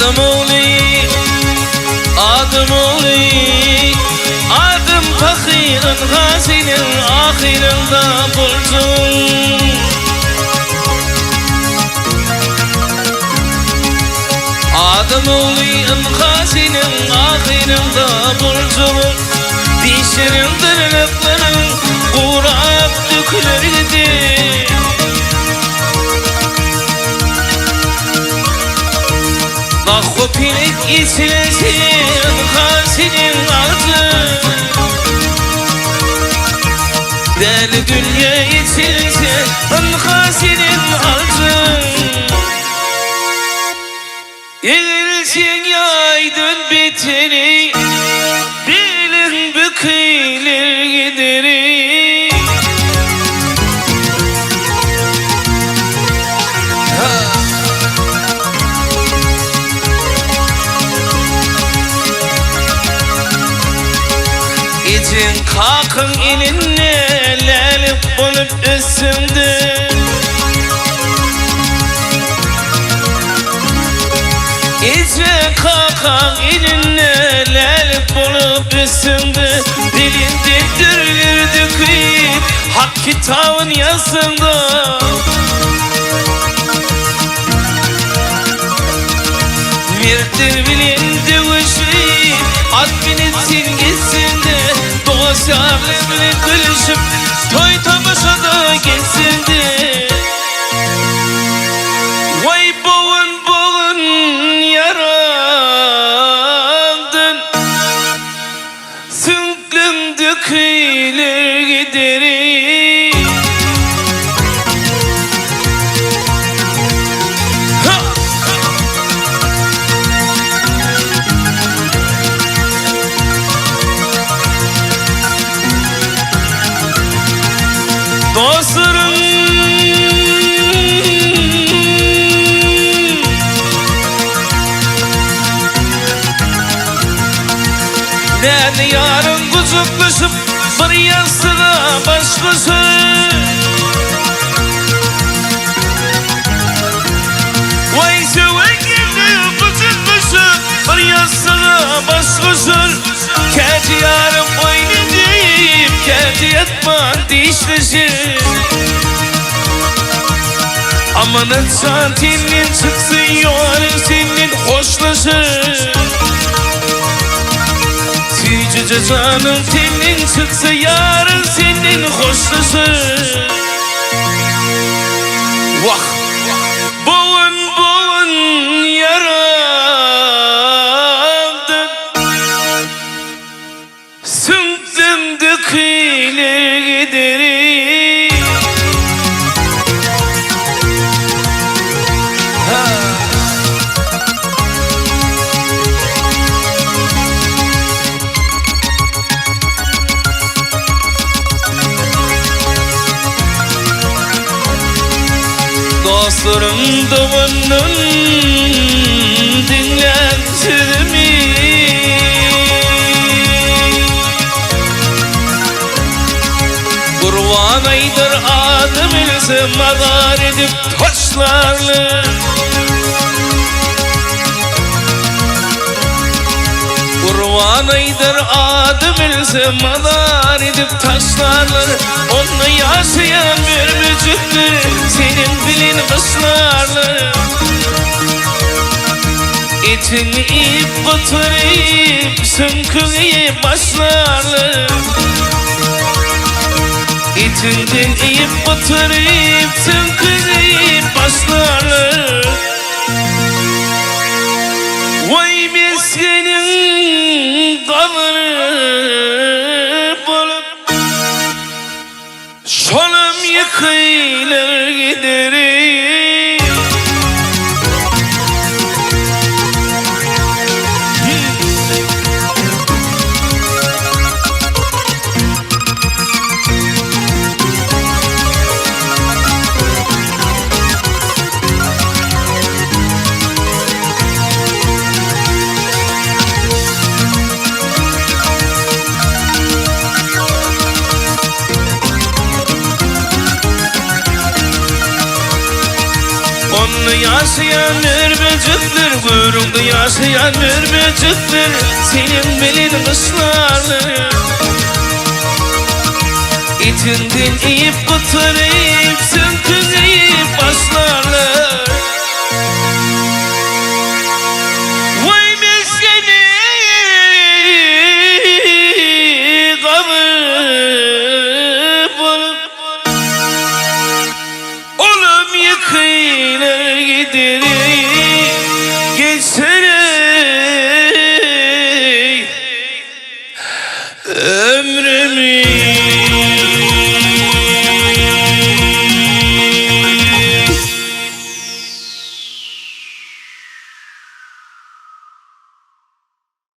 Adım oğli, adım oğli, adım fakirin gazinin ahirinde bulsun. Adım oğli, gazinin ahirinde bulsun. Dişinin tırnakların kurap dökülürdü. Bak o pilik içilesin hasinin altı. Deli dünya içilsin hasinin altı. Yığılsın yaydın biteni, bilin bükülir gideri. İçin kalkın ininle lelik bulup üstümde. İçin kalkın ininle lelik bulup üstümde. Dilin dindirir döküyüp hak kitabın yazında. Mirdir bilin dövüşüp at binetsin gitsin de. Doğuşlarla gülüşüp toy tamasada geçsin de. Vay boğun boğun yarandın, sünklüm dökülir gideri. Dostlarım ben yarın kucaklaşıp bir yastığa başlasın. Vay sevenlerle kucaklaşıp bir yastığa başlasın. Kedi yarın oyunu deyip kedi yatman dişleşir. Amanın santinin çıksın yarın senin hoşlaşır. Cüce canım senin çıksa yarın senin hoşlaşır. Vah! Boğun boğun yarandım, sümdüm döküyle giderim. Dostlarım dumanın dinlensin mi? Kurban aydır adım ilse madar edip taşlarlı. Kurban aydır adım ilse madar edip taşlarlar. Onunla yaşayan bir mücüktür senin bilin kışlarlar. İçini ip batırıp sünküye başlarlar. İçinden ip batırıp sünküye başlarlar. Vay miskinin dalını bulup şolum yıkayılır giderim. yaşayan mürmücüktür, kuyruğunda yaşayan mürmücüktür. Senin belin kışlarlı, İtinden iyip kıtırıp sönküzeyip başlarlar. Vay meskeni kabı bulup oğlum yıkaylar giderim.